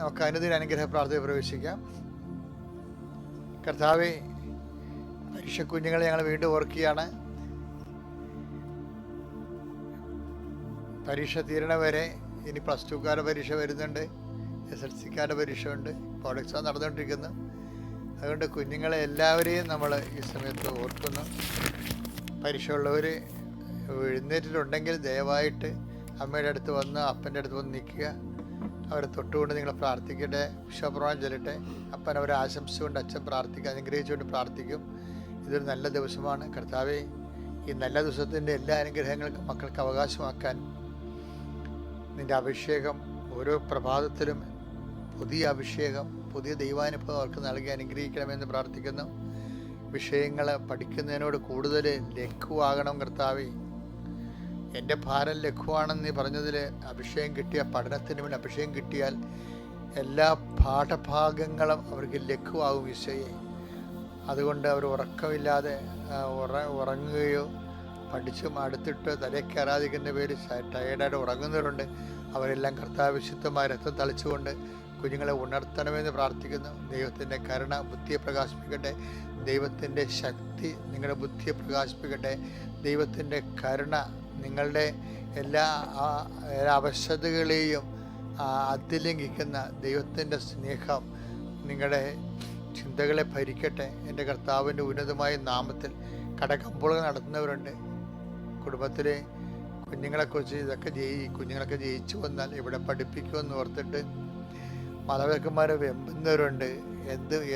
നമുക്ക് അനുദിന അനുഗ്രഹ പ്രാർത്ഥന പ്രവേശിക്കാം. കർത്താവേ, പരീക്ഷ കുഞ്ഞുങ്ങളെ ഞങ്ങൾ വീണ്ടും ഓർക്കുകയാണ്. പരീക്ഷ തീരണ വരെ ഇനി പ്ലസ് ടുക്കാരുടെ പരീക്ഷ വരുന്നുണ്ട്, SLCക്കാരുടെ പരീക്ഷ ഉണ്ട്, ഇപ്പോൾ എക്സാം നടന്നുകൊണ്ടിരിക്കുന്നു. അതുകൊണ്ട് കുഞ്ഞുങ്ങളെ എല്ലാവരെയും നമ്മൾ ഈ സമയത്ത് ഓർക്കുന്നു. പരീക്ഷ ഉള്ളവർ എഴുന്നേറ്റിട്ടുണ്ടെങ്കിൽ ദയവായിട്ട് അമ്മയുടെ അടുത്ത് വന്ന് അപ്പൻ്റെ അടുത്ത് വന്ന് നിൽക്കുക. അവരെ തൊട്ടുകൊണ്ട് നിങ്ങൾ പ്രാർത്ഥിക്കട്ടെ, വിശ്വപ്രമാണം ചൊല്ലട്ടെ. അപ്പൻ അവരെ ആശംസ കൊണ്ട് അച്ഛൻ പ്രാർത്ഥിക്കുക, അനുഗ്രഹിച്ചുകൊണ്ട് പ്രാർത്ഥിക്കും. ഇതൊരു നല്ല ദിവസമാണ്. കർത്താവേ, ഈ നല്ല ദിവസത്തിൻ്റെ എല്ലാ അനുഗ്രഹങ്ങൾക്കും മക്കൾക്ക് അവകാശമാക്കാൻ നിൻ്റെ അഭിഷേകം ഓരോ പ്രഭാതത്തിലും പുതിയ അഭിഷേകം, പുതിയ ദൈവാനുഭവം അവർക്ക് നൽകി അനുഗ്രഹിക്കണമെന്ന് പ്രാർത്ഥിക്കുന്നു. വിഷയങ്ങൾ പഠിക്കുന്നതിനോട് കൂടുതൽ ലഘുവാകണം കർത്താവേ. എൻ്റെ ഭാരം ലഘുവാണെന്ന് നീ പറഞ്ഞതിൽ അഭിഷേകം കിട്ടിയ പഠനത്തിന് മുന്നിൽ അഭിഷേകം കിട്ടിയാൽ എല്ലാ പാഠഭാഗങ്ങളും അവർക്ക് ലഘുവാകും ഈശോയെ. അതുകൊണ്ട് അവർ ഉറക്കമില്ലാതെ ഉറങ്ങുകയോ പഠിച്ചും അടുത്തിട്ട് തലയ്ക്ക് ആരാധിക്കുന്ന പേര് ടയേർഡായിട്ട് ഉറങ്ങുന്നവരുണ്ട്. അവരെല്ലാം കർത്താവ് വിശുദ്ധമായ രക്തം തളിച്ചുകൊണ്ട് കുഞ്ഞുങ്ങളെ ഉണർത്തണമെന്ന് പ്രാർത്ഥിക്കുന്നു. ദൈവത്തിൻ്റെ കരുണ ബുദ്ധിയെ പ്രകാശിപ്പിക്കട്ടെ, ദൈവത്തിൻ്റെ ശക്തി നിങ്ങളുടെ ബുദ്ധിയെ പ്രകാശിപ്പിക്കട്ടെ, ദൈവത്തിൻ്റെ കരുണ നിങ്ങളുടെ എല്ലാ അവശതകളെയും അതിലംഘിക്കുന്ന ദൈവത്തിൻ്റെ സ്നേഹം നിങ്ങളുടെ ചിന്തകളെ ഭരിക്കട്ടെ. എൻ്റെ കർത്താവിൻ്റെ ഉന്നതമായ നാമത്തിൽ കടകമ്പോളുകൾ നടത്തുന്നവരുണ്ട്. കുടുംബത്തിലെ കുഞ്ഞുങ്ങളെക്കുറിച്ച് കുഞ്ഞുങ്ങളൊക്കെ ജയിച്ചു വന്നാൽ ഇവിടെ പഠിപ്പിക്കുമെന്ന് ഓർത്തിട്ട് മാതാപിതാക്കന്മാരെ വെമ്പുന്നവരുണ്ട്.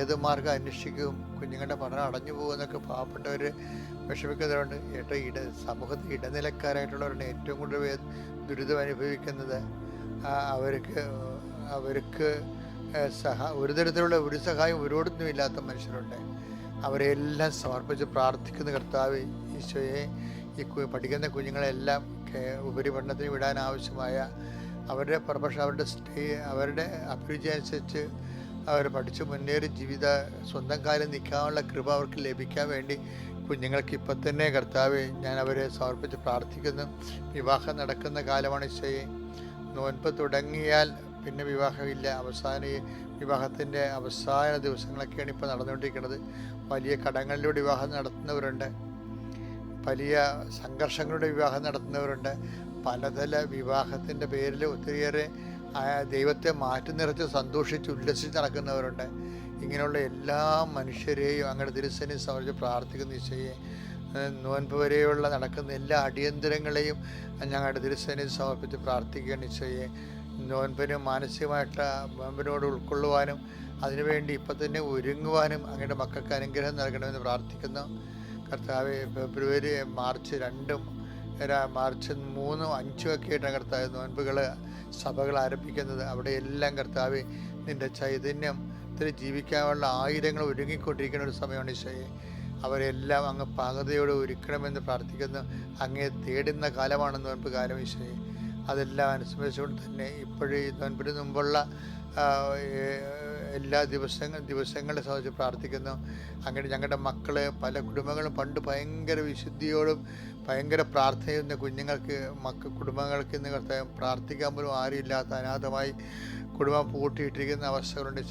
ഏത് മാർഗം അന്വേഷിക്കും, കുഞ്ഞുങ്ങളുടെ പഠനം അടഞ്ഞു പോകുമെന്നൊക്കെ പാവപ്പെട്ടവർ വിഷമിക്കുന്നവരുണ്ട്. സമൂഹത്തിൽ ഇടനിലക്കാരായിട്ടുള്ളവരാണ് ഏറ്റവും കൂടുതൽ ദുരിതം അനുഭവിക്കുന്നത്. അവർക്ക് ഒരു തരത്തിലുള്ള ഒരു സഹായം ഒരോടൊന്നും ഇല്ലാത്ത മനുഷ്യരുണ്ട്. അവരെല്ലാം സമർപ്പിച്ച് പ്രാർത്ഥിക്കുന്ന കർത്താവ് ഈശോയെ, ഈ പഠിക്കുന്ന കുഞ്ഞുങ്ങളെല്ലാം ഉപരിപഠനത്തിന് വിടാൻ ആവശ്യമായ അവരുടെ പ്രൊഫഷൻ, അവരുടെ അഭിരുചി അനുസരിച്ച് അവർ പഠിച്ച് മുന്നേറി സ്വന്തം കാലം നിൽക്കാനുള്ള കൃപ അവർക്ക് ലഭിക്കാൻ വേണ്ടി കുഞ്ഞുങ്ങൾക്ക് ഇപ്പം തന്നെ കർത്താവെ ഞാൻ അവരെ സമർപ്പിച്ച് പ്രാർത്ഥിക്കുന്നു. വിവാഹം നടക്കുന്ന കാലമാണ് ഈശോയെ. നോൻപ് തുടങ്ങിയാൽ പിന്നെ വിവാഹമില്ല. വിവാഹത്തിൻ്റെ അവസാന ദിവസങ്ങളൊക്കെയാണ് ഇപ്പോൾ നടന്നുകൊണ്ടിരിക്കുന്നത്. വലിയ കടങ്ങളിലൂടെ വിവാഹം നടത്തുന്നവരുണ്ട്, വലിയ സംഘർഷങ്ങളുടെ വിവാഹം നടത്തുന്നവരുണ്ട്. പലതല വിവാഹത്തിൻ്റെ പേരിൽ ഒത്തിരിയേറെ ദൈവത്തെ മാറ്റി നിറച്ച് സന്തോഷിച്ച് ഉല്ലസിച്ച് നടക്കുന്നവരുണ്ട്. ഇങ്ങനെയുള്ള എല്ലാ മനുഷ്യരെയും അങ്ങയുടെ തിരുസന്നിധിയിൽ സമർപ്പിച്ച് പ്രാർത്ഥിക്കുന്ന ഈശോയെ, നോൻപ് വരെയുള്ള നടക്കുന്ന എല്ലാ അടിയന്തരങ്ങളെയും ഞങ്ങളുടെ തിരുസന്നിധിയിൽ സമർപ്പിച്ച് പ്രാർത്ഥിക്കുകയാണ് ഈശോയെ. നോൻപിന് മാനസികമായിട്ട് നോൻപിനോട് ഉൾക്കൊള്ളുവാനും അതിനുവേണ്ടി ഇപ്പം തന്നെ ഒരുങ്ങുവാനും അങ്ങയുടെ മക്കൾക്ക് അനുഗ്രഹം നൽകണമെന്ന് പ്രാർത്ഥിക്കുന്നു. കർത്താവ്, ഫെബ്രുവരി മാർച്ച് 2, മാർച്ച് 3, 5 ഒക്കെ ആയിട്ടാണ് കർത്താവ് നോൻപുകൾ സഭകൾ ആരംഭിക്കുന്നത്. അവിടെയെല്ലാം കർത്താവ് നിൻ്റെ ചൈതന്യത്തിൽ ജീവിക്കാനുള്ള ആയിരങ്ങൾ ഒരുങ്ങിക്കൊണ്ടിരിക്കുന്ന ഒരു സമയമാണ് ഈശോയെ. അവരെല്ലാം അങ്ങ് പാകതയോടെ ഒരുക്കണമെന്ന് പ്രാർത്ഥിക്കുന്നു. അങ്ങേ തേടുന്ന കാലമാണ് നോൻപ് കാലം ഈശോയെ. അതെല്ലാം അനുസ്മരിച്ചുകൊണ്ട് തന്നെ ഇപ്പോഴും ഈ നോൻപിന് മുമ്പുള്ള എല്ലാ ദിവസങ്ങളെ സംബന്ധിച്ച് പ്രാർത്ഥിക്കുന്നു. അങ്ങനെ ഞങ്ങളുടെ മക്കൾ, പല കുടുംബങ്ങളും പണ്ട് ഭയങ്കര വിശുദ്ധിയോടും ഭയങ്കര പ്രാർത്ഥനയുന്ന കുടുംബങ്ങൾക്ക് ഇന്ന് പ്രാർത്ഥിക്കാൻ പോലും ആരുമില്ലാത്ത അനാഥമായി കുടുംബം പൂട്ടിയിട്ടിരിക്കുന്ന അവസ്ഥകളുണ്ട്.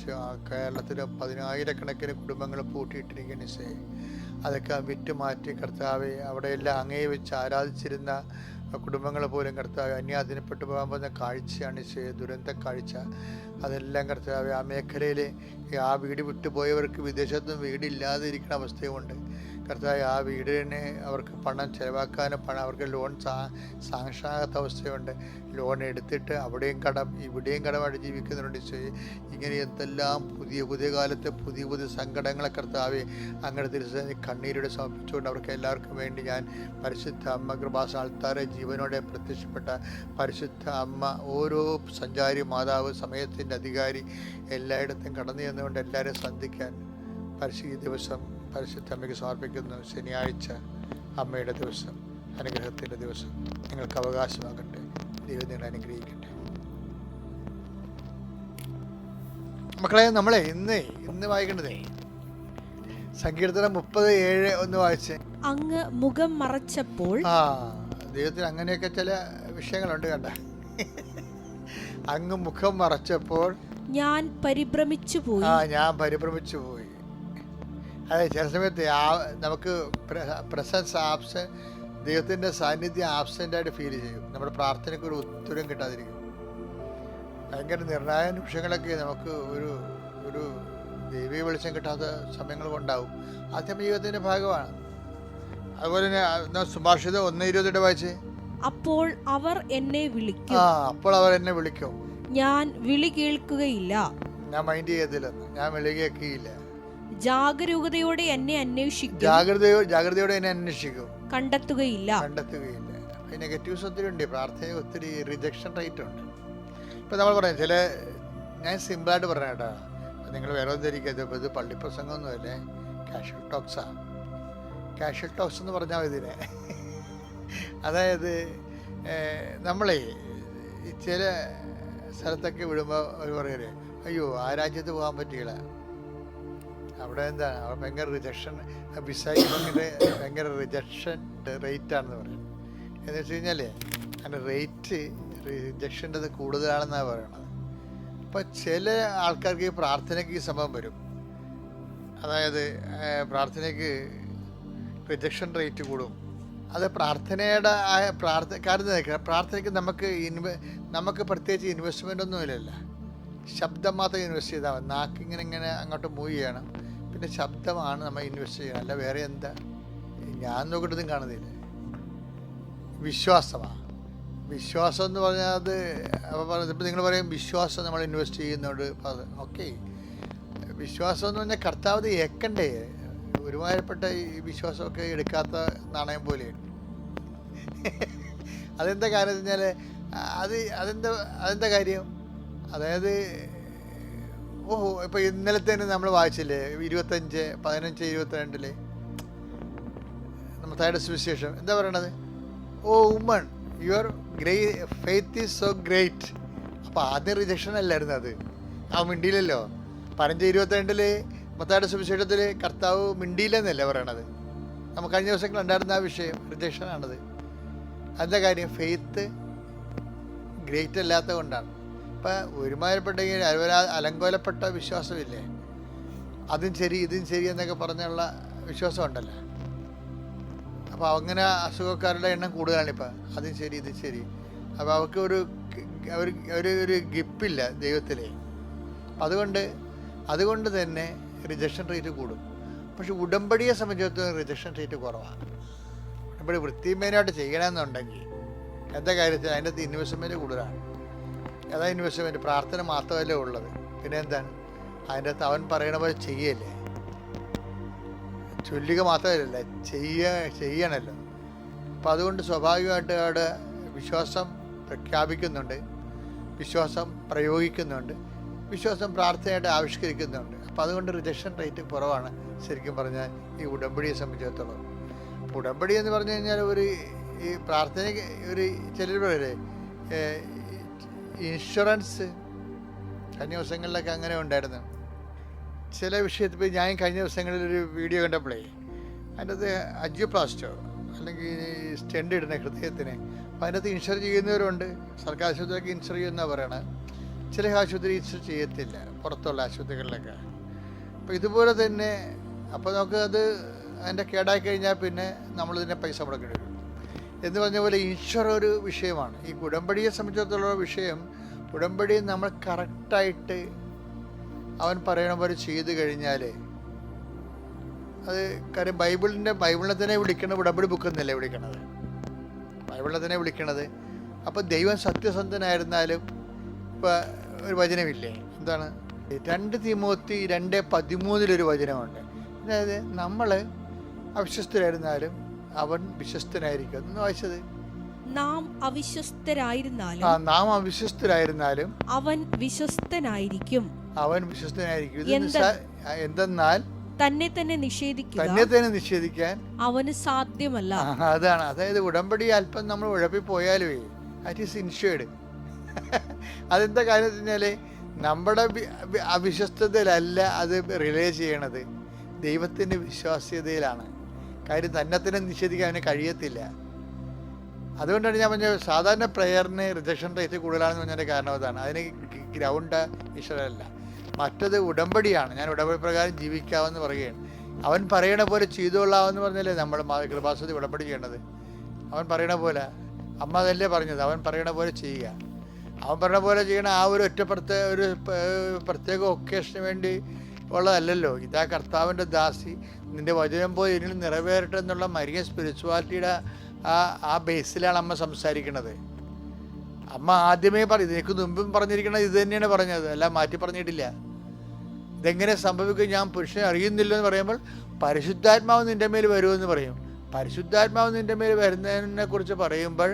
കേരളത്തിൽ 10,000-കണക്കിന് കുടുംബങ്ങൾ പൂട്ടിയിട്ടിരിക്കുന്ന ഈശോയെ. അതൊക്കെ വിറ്റുമാറ്റി കർത്താവെ, അവിടെയെല്ലാം അങ്ങയെ വെച്ച് ആരാധിച്ചിരുന്ന കുടുംബങ്ങൾ പോലും കർത്താവ് അന്യാധീനപ്പെട്ടു പോകാൻ പോകുന്ന കാഴ്ചയാണ് ഈശോയെ, ദുരന്ത കാഴ്ച. അതെല്ലാം കർത്താവ് ആ മേഖലയിൽ ആ വീട് വിട്ടുപോയവർക്ക് വിദേശത്തും വീടില്ലാതെ ഇരിക്കുന്ന അവസ്ഥയുമുണ്ട്. കർത്താവ് ആ വീടിനെ അവർക്ക് പണം ചിലവാക്കാനും അവർക്ക് ലോൺ സാങ്ഷനാകാത്ത അവസ്ഥയുണ്ട്. ലോൺ എടുത്തിട്ട് അവിടെയും കടം ഇവിടെയും കടമായിട്ട് ജീവിക്കുന്നവരുണ്ട് ഈശോയെ. ഇങ്ങനെ എന്തെല്ലാം പുതിയ കാലത്തെ പുതിയ സങ്കടങ്ങളെ കർത്താവെ അങ്ങയുടെ തിരുസന്നിധിയിൽ കണ്ണീരോടെ സമർപ്പിച്ചുകൊണ്ട് അവർക്ക് എല്ലാവർക്കും വേണ്ടി ഞാൻ പരിശുദ്ധ അമ്മ കൃപാസന ആൾത്താരെ ജീവനോടെ പ്രത്യക്ഷപ്പെട്ട പരിശുദ്ധ അമ്മ, ഓരോ സഞ്ചാരി മാതാവ്, സമയത്തിൻ്റെ അധികാരി, എല്ലായിടത്തും കടന്നു ചെന്നുകൊണ്ട് എല്ലാവരെയും സന്ധിക്കാൻ ഈ ദിവസം പരിശുദ്ധ അമ്മയ്ക്ക് സമർപ്പിക്കുന്നു. ശനിയാഴ്ച അമ്മയുടെ ദിവസം, അനുഗ്രഹത്തിൻ്റെ ദിവസം നിങ്ങൾക്ക് അവകാശമാകട്ടെ. ദൈവം നിങ്ങളെ അനുഗ്രഹിക്കട്ടെ. മക്കളെ, നമ്മളെ ഇന്ന് വായിക്കേണ്ടതേ സങ്കീർത്തനം 30:7 ഒന്ന് വായിച്ചേ. അങ്ങ് മുഖം മറച്ചപ്പോൾ. ദൈവത്തിന് അങ്ങനെയൊക്കെ ചില വിഷയങ്ങളുണ്ട് കണ്ട. അങ്ങ് മുഖം മറച്ചപ്പോൾ ഞാൻ പരിഭ്രമിച്ചു പോയി. ഞാൻ പരിഭ്രമിച്ചു പോയി. അതെ, ചില സമയത്ത് നമുക്ക് പ്രസൻസ് ആബ്സെന്റ്, ദൈവത്തിൻ്റെ സാന്നിധ്യം ആബ്സെൻ്റായിട്ട് ഫീൽ ചെയ്യും. നമ്മുടെ പ്രാർത്ഥനയ്ക്ക് ഒരു ഉത്തരം കിട്ടാതിരിക്കും. ഭയങ്കര നിർണായക നിമിഷങ്ങളൊക്കെ നമുക്ക് ഒരു ദൈവീയ വെളിച്ചം കിട്ടാത്ത സമയങ്ങൾ കൊണ്ടാവും. ആത്മജീവിതത്തിൻ്റെ ഭാഗമാണ്. അതുപോലെ തന്നെ സുഭാഷിതം 1:20 വായിച്ചേ. അപ്പോൾ അവർ എന്നെ വിളിക്കും. അപ്പോൾ അവർ എന്നെ വിളിക്കും. ഞാൻ വിളി കേൾക്കുകയില്ല. ഞാൻ മൈൻഡ് ചെയ്യത്തില്ലെന്ന്. ഞാൻ വിളി കേൾക്കുകയില്ല. ജാഗരൂകതയോടെ എന്നെ അന്വേഷിക്കും. ജാഗ്രതയോടെ എന്നെ അന്വേഷിക്കും. കണ്ടെത്തുകയില്ല. നെഗറ്റീവ്സ് ഒത്തിരി ഉണ്ട്. പ്രാർത്ഥന ഒത്തിരി റിജക്ഷൻ റേറ്റ് ഉണ്ട്. ഇപ്പം നമ്മൾ പറയാം, ഞാൻ സിമ്പിളായിട്ട് പറഞ്ഞ കേട്ടോ, നിങ്ങൾ വേറെ ഒന്നും ധരിക്കരുത്. ഇപ്പോൾ ഇത് പള്ളിപ്രസംഗമൊന്നുമല്ലേ, കാഷ്വൽ ടോക്സാണ്. കാഷ്വൽ ടോക്സ് എന്ന് പറഞ്ഞാൽ ഇതിനെ, അതായത് നമ്മളെ ചില സ്ഥലത്തൊക്കെ വിടുമ്പോൾ അവർ പറയരുത്, അയ്യോ ആ രാജ്യത്ത് പോകാൻ പറ്റിയില്ല, അവിടെ എന്താണ്, അവിടെ ഭയങ്കര റിജക്ഷൻ, വിസൈൻ്റെ ഭയങ്കര റിജക്ഷൻ റേറ്റാണെന്ന് പറയും. എന്ന് വെച്ച് കഴിഞ്ഞാൽ അതിൻ്റെ റേറ്റ് റിജക്ഷൻ്റെ കൂടുതലാണെന്നാണ് പറയണത്. അപ്പോൾ ചില ആൾക്കാർക്ക് ഈ പ്രാർത്ഥനയ്ക്ക് ഈ സംഭവം വരും. അതായത് പ്രാർത്ഥനയ്ക്ക് റിജക്ഷൻ റേറ്റ് കൂടും. അത് പ്രാർത്ഥനയുടെ പ്രാർത്ഥനയ്ക്ക് നമുക്ക് പ്രത്യേകിച്ച് ഇൻവെസ്റ്റ്മെൻ്റ് ഒന്നും ഇല്ലല്ല. ശബ്ദം മാത്രം ഇൻവെസ്റ്റ് ചെയ്താൽ മതി. നാക്കിങ്ങനെ അങ്ങോട്ട് മൂവ് ചെയ്യണം. പിന്നെ ശബ്ദമാണ് നമ്മൾ ഇൻവെസ്റ്റ് ചെയ്യണം. അല്ല വേറെ എന്താ, ഞാൻ നോക്കിയിട്ടതും കാണുന്നില്ല. വിശ്വാസമാണ്. വിശ്വാസം എന്ന് പറഞ്ഞാൽ അത് ഇപ്പം നിങ്ങൾ പറയും വിശ്വാസം നമ്മൾ ഇൻവെസ്റ്റ് ചെയ്യുന്നുണ്ട്. ഓക്കെ, വിശ്വാസം എന്ന് പറഞ്ഞാൽ കർത്താവ് ഏക്കണ്ടേ. ഒരുമാതിരിപ്പെട്ട ഈ വിശ്വാസമൊക്കെ എടുക്കാത്ത നാണയം പോലെയാണ്. അതെന്താ കാര്യം എന്ന് വെച്ചാൽ അതെന്താ കാര്യം, അതായത് ഇപ്പം ഇന്നലത്തെ തന്നെ നമ്മൾ വായിച്ചില്ലേ 25:15-22 മത്തായിയുടെ സുവിശേഷം എന്താ പറയണത്? O woman, your faith is so great. അപ്പോൾ ആദ്യം റിജക്ഷൻ അല്ലായിരുന്നു അത്, മിണ്ടിയില്ലല്ലോ. 15:22 മത്തായിയുടെ സുവിശേഷത്തിൽ കർത്താവ് മിണ്ടിയില്ലെന്നല്ലേ പറയണത്. നമുക്ക് കഴിഞ്ഞ ദിവസങ്ങൾ ഉണ്ടായിരുന്ന ആ വിഷയം റിജക്ഷനാണത്. അതിൻ്റെ കാര്യം ഫെയ്ത്ത് ഗ്രേറ്റ് അല്ലാത്ത കൊണ്ടാണ്. ഇപ്പം ഒരുമാതിരിപ്പെട്ട അലങ്കോലപ്പെട്ട വിശ്വാസമില്ലേ, അതും ശരി ഇതും ശരി എന്നൊക്കെ പറഞ്ഞുള്ള വിശ്വാസം ഉണ്ടല്ലോ. അപ്പോൾ അങ്ങനെ അസുഖക്കാരുടെ എണ്ണം കൂടുതലാണിപ്പോൾ. അതും ശരി ഇതും ശരി. അപ്പോൾ അവർക്ക് ഒരു ഗിപ്പില്ല ദൈവത്തിൽ. അതുകൊണ്ട് തന്നെ റിജക്ഷൻ റേറ്റ് കൂടും. പക്ഷെ ഉടമ്പടിയെ സംബന്ധിച്ചിടത്തോളം റിജക്ഷൻ റേറ്റ് കുറവാണ്. ഉടമ്പടി വൃത്തിമേനായിട്ട് ചെയ്യണമെന്നുണ്ടെങ്കിൽ എന്താ കാര്യത്തിൽ അതിൻ്റെ അകത്ത് ഇൻവെസ്റ്റ്മെൻറ്റ് കൂടുതലാണ്. അതാ ഇൻവെസ്റ്റ്മെൻറ്റ്. പ്രാർത്ഥന മാത്രമല്ലേ ഉള്ളത്, പിന്നെ എന്താണ് അതിൻ്റെ അകത്ത് അവൻ പറയണ പോലെ ചെയ്യല്ലേ, ചൊല്ലുക മാത്രമല്ല ചെയ്യണമല്ലോ. അപ്പം അതുകൊണ്ട് സ്വാഭാവികമായിട്ട് അവിടെ വിശ്വാസം പ്രഖ്യാപിക്കുന്നുണ്ട്, വിശ്വാസം പ്രയോഗിക്കുന്നുണ്ട്, വിശ്വാസം പ്രാർത്ഥനയായിട്ട് ആവിഷ്കരിക്കുന്നുണ്ട്. അപ്പം അതുകൊണ്ട് റിജക്ഷൻ റേറ്റ് കുറവാണ് ശരിക്കും പറഞ്ഞാൽ ഈ ഉടമ്പടിയെ സംബന്ധിച്ചിടത്തോളം. ഉടമ്പടി എന്ന് പറഞ്ഞു കഴിഞ്ഞാൽ ഈ പ്രാർത്ഥനയ്ക്ക് ചിലർ പറയല്ലേ ഇൻഷുറൻസ്. കഴിഞ്ഞ ദിവസങ്ങളിലൊക്കെ അങ്ങനെ ഉണ്ടായിരുന്നു ചില വിഷയത്തിൽ. ഇപ്പോൾ ഞാൻ കഴിഞ്ഞ ദിവസങ്ങളിലൊരു വീഡിയോ കണ്ടപ്പോഴേ അതിൻ്റെ അത് അജിയോപ്ലാസ്റ്റോ അല്ലെങ്കിൽ സ്റ്റെൻഡ് ഇടുന്ന ഹൃദയത്തിന്, അപ്പോൾ അതിനകത്ത് ഇൻഷുർ ചെയ്യുന്നവരുണ്ട്. സർക്കാർ ആശുപത്രിയൊക്കെ ഇൻഷുർ ചെയ്യുമെന്നാണ് പറയണത്. ചില ആശുപത്രി ഇൻഷുർ ചെയ്യത്തില്ല, പുറത്തുള്ള ആശുപത്രികളിലൊക്കെ. അപ്പോൾ ഇതുപോലെ തന്നെ അപ്പോൾ നമുക്ക് അതിൻ്റെ കേടായി കഴിഞ്ഞാൽ പിന്നെ നമ്മളിതിനെ പൈസ മുടക്കേണ്ടി വരും എന്ന് പറഞ്ഞ പോലെ ഇൻഷുർ ഒരു വിഷയമാണ്. ഈ ഉടമ്പടിയെ സംബന്ധിച്ചിടത്തോളം വിഷയം, ഉടമ്പടി നമ്മൾ കറക്റ്റായിട്ട് അവൻ പറയണ പോലെ ചെയ്തു കഴിഞ്ഞാൽ അത് കാര്യം ബൈബിളിനെ തന്നെ വിളിക്കണം. ഉടമ്പടി ബുക്ക് എന്നല്ലേ വിളിക്കണത്, ബൈബിളിനെ തന്നെ വിളിക്കണത്. അപ്പോൾ ദൈവം സത്യസന്ധനായിരുന്നാലും ഇപ്പോൾ ഒരു വചനമില്ലേ, എന്താണ് 2 തിമോത്തി 2:13 വചനമുണ്ട്. അതായത് നമ്മൾ അവിശ്വസ്തരായിരുന്നാലും അവൻ വിശ്വസ്തനായിരിക്കും എന്ന് വായിച്ചത്. നാം അവിശ്വസ്തരായിരുന്നാലും അവൻ വിശ്വസ്തനായിരിക്കും. എന്തെന്നാൽ തന്നെ തന്നെ നിഷേധിക്കാൻ അവന് സാധ്യമല്ല. അതാണ്. അതായത് ഉടമ്പടി അല്പം നമ്മൾ ഉഴപ്പിപ്പോയാലേ അറ്റ് ഈസ് ഇൻഷുർഡ്. അതെന്താ കാര്യം എന്ന് വെച്ചാൽ നമ്മുടെ അവിശ്വസ്തതയിലല്ല അത് റിലേ ചെയ്യണത്, ദൈവത്തിൻ്റെ വിശ്വാസ്യതയിലാണ്. കാര്യം തന്നെ നിഷേധിക്കാൻ അവന് കഴിയത്തില്ല. അതുകൊണ്ടാണ് ഞാൻ പറഞ്ഞത് സാധാരണ പ്രേയറിന് റിജക്ഷൻ റേറ്റ് കൂടുതലാണെന്ന് പറഞ്ഞതിൻ്റെ കാരണം അതാണ്. അതിന് ഗ്രൗണ്ട് ഈശ്വരല്ല. മറ്റത് ഉടമ്പടിയാണ്. ഞാൻ ഉടമ്പടി പ്രകാരം ജീവിക്കാമെന്ന് പറയുകയാണ്. അവൻ പറയണ പോലെ ചെയ്തോളാമെന്ന് പറഞ്ഞല്ലേ നമ്മൾ കൃപാസനത്തിൽ ഉടമ്പടി ചെയ്യേണ്ടത്. അവൻ പറയണ പോലെ, അമ്മ അതല്ലേ പറഞ്ഞത്, അവൻ പറയണ പോലെ ചെയ്യുക. അവൻ പറയണ പോലെ ചെയ്യണ ആ ഒരു ഒരു പ്രത്യേക ഒക്കേഷന് വേണ്ടി ഉള്ളതല്ലല്ലോ. ഇതാ കർത്താവിൻ്റെ ദാസി, നിൻ്റെ വചനം പോലെ ഇതിൽ നിറവേറട്ടെ എന്നുള്ള മരിയ സ്പിരിച്വാലിറ്റിയുടെ ആ ബേസിലാണ് അമ്മ സംസാരിക്കുന്നത്. അമ്മ ആദ്യമേ ഇതിനേക്ക് മുമ്പും പറഞ്ഞിരിക്കണത് ഇത് തന്നെയാണ് പറഞ്ഞത്, അല്ല മാറ്റി പറഞ്ഞിട്ടില്ല. ഇതെങ്ങനെ സംഭവിക്കും, ഞാൻ പുരുഷനെ അറിയുന്നില്ല എന്ന് പറയുമ്പോൾ പരിശുദ്ധാത്മാവ് നിൻ്റെ മേൽ വരുമെന്ന് പറയും. പരിശുദ്ധാത്മാവ് നിൻ്റെ മേൽ വരുന്നതിനെ കുറിച്ച് പറയുമ്പോൾ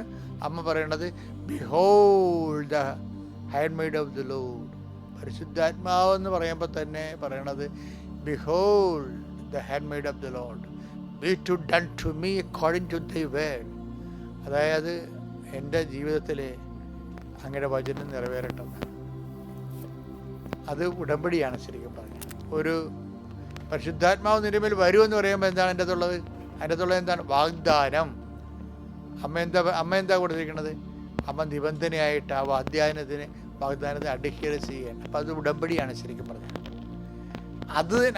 അമ്മ പറയണത് behold the handmaid of the Lord. പരിശുദ്ധാത്മാവ് എന്ന് പറയുമ്പോൾ തന്നെ പറയണത് behold the handmaid of the Lord, be to done to me according to thy word. അതായത് എൻ്റെ ജീവിതത്തിൽ അങ്ങയുടെ വചനം നിറവേറട്ടെ. അത് ഉടമ്പടിയാണ് ശരിക്കും പറഞ്ഞത്. ഒരു പരിശുദ്ധാത്മാവ് നിന്റെ മേൽ വരുമെന്ന് പറയുമ്പോൾ എന്താണ് അതിൻ്റെ അകത്തുള്ളത്? അതിൻ്റെ അകത്തുള്ളത് എന്താണ്? വാഗ്ദാനം. അമ്മ എന്താ കൊടുത്തിരിക്കുന്നത്? അമ്മ നിബന്ധനയായിട്ട് ആ വാഗ്ദാനത്തെ അഡ്ഹിയർ ചെയ്യണം. അപ്പം അത് ഉടമ്പടിയാണ് ശരിക്കും പറഞ്ഞത്.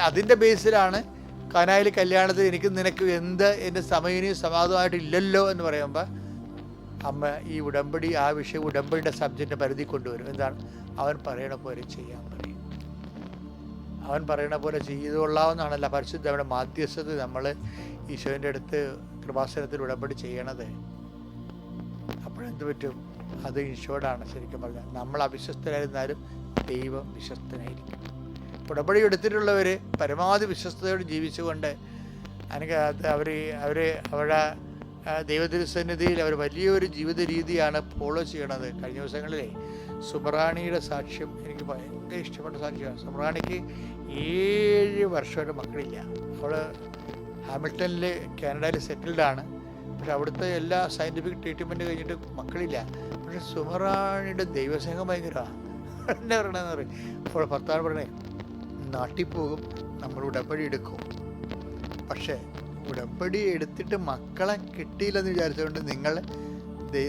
അതിൻ്റെ ബേസിലാണ് കനായിൽ കല്യാണത്തിൽ എനിക്ക് നിനക്ക് എന്ത് എൻ്റെ സമയവും സമാധാനമായിട്ടില്ലല്ലോ എന്ന് പറയുമ്പോൾ അമ്മ ഈ ഉടമ്പടി, ആ വിഷയം ഉടമ്പടിയുടെ സബ്ജക്റ്റിൻ്റെ പരിധി കൊണ്ടുവരും. എന്താണ്? അവൻ പറയണ പോലെ ചെയ്യാൻ പറയും. അവൻ പറയണ പോലെ ചെയ്തുകൊള്ളാവുന്നതാണല്ല പരിശുദ്ധയുടെ മാധ്യസ്ഥത നമ്മൾ ഈശോൻ്റെ അടുത്ത് കൃപാസനത്തിൽ ഉടമ്പടി ചെയ്യണത്. അപ്പോഴെന്ത് പറ്റും? അത് ഈശോടാണ് ശരിക്കും പറഞ്ഞാൽ. നമ്മൾ അവിശ്വസ്തരായിരുന്നാലും ദൈവം വിശ്വസ്തനായിരിക്കും. ഉടമ്പടി എടുത്തിട്ടുള്ളവർ പരമാവധി വിശ്വസ്തയോട് ജീവിച്ചുകൊണ്ട് അവരുടെ ദൈവതിരുസന്നിധിയിൽ അവർ വലിയൊരു ജീവിത രീതിയാണ് ഫോളോ ചെയ്യണത്. കഴിഞ്ഞ ദിവസങ്ങളിലെ സുബ്രാണിയുടെ സാക്ഷ്യം എനിക്ക് ഭയങ്കര ഇഷ്ടപ്പെട്ട സാക്ഷ്യമാണ്. സുബ്രാണിക്ക് 7 വർഷമായിട്ട് മക്കളില്ല. അവൾ ഹാമിൽട്ടണിൽ കാനഡയിൽ സെറ്റിൽഡാണ്. പക്ഷെ അവിടുത്തെ എല്ലാ സയൻറ്റിഫിക് ട്രീറ്റ്മെൻറ്റ് കഴിഞ്ഞിട്ട് മക്കളില്ല. പക്ഷെ സുബ്രാണിയുടെ ദൈവസ്നേഹം ഭയങ്കരമാണ്. എന്നെ പറയണമെന്ന് പറയും. അപ്പോൾ ഭർത്താവ് പറയണേ, നാട്ടിൽ പോകും, നമ്മൾ ഉടമ്പടി എടുക്കും. പക്ഷേ ഉടമ്പടി എടുത്തിട്ട് മക്കളെ കിട്ടിയില്ലെന്ന് വിചാരിച്ചുകൊണ്ട്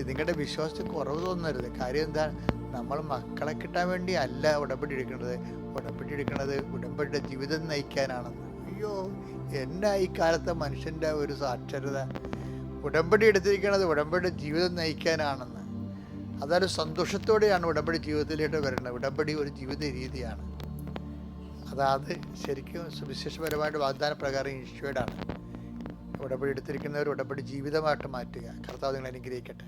നിങ്ങളുടെ വിശ്വാസത്തിൽ കുറവ് തോന്നരുത്. കാര്യം എന്താണ്? നമ്മൾ മക്കളെ കിട്ടാൻ വേണ്ടി അല്ല ഉടമ്പടി എടുക്കുന്നത്. ഉടമ്പടി എടുക്കുന്നത് ഉടമ്പടിയുടെ ജീവിതം നയിക്കാനാണെന്ന്. അയ്യോ, എന്നാ ഈ കാലത്തെ മനുഷ്യൻ്റെ ഒരു സാക്ഷരത! ഉടമ്പടി എടുത്തിരിക്കുന്നത് ഉടമ്പടിയുടെ ജീവിതം നയിക്കാനാണെന്ന്. അതൊരു സന്തോഷത്തോടെയാണ് ഉടമ്പടി ജീവിതത്തിലേക്ക് വരുന്നത്. ഉടമ്പടി ഒരു ജീവിത രീതിയാണ്. അതാത് ശരിക്കും സുവിശേഷപരമായിട്ട് വാഗ്ദാന പ്രകാരം ഈശോയുടെയാണ്. ഉടമ്പടി എടുത്തിരിക്കുന്നവർ ഉടമ്പടി ജീവിതമായിട്ട് മാറ്റുക. കർത്താവ് നിങ്ങളെ അനുഗ്രഹിക്കട്ടെ.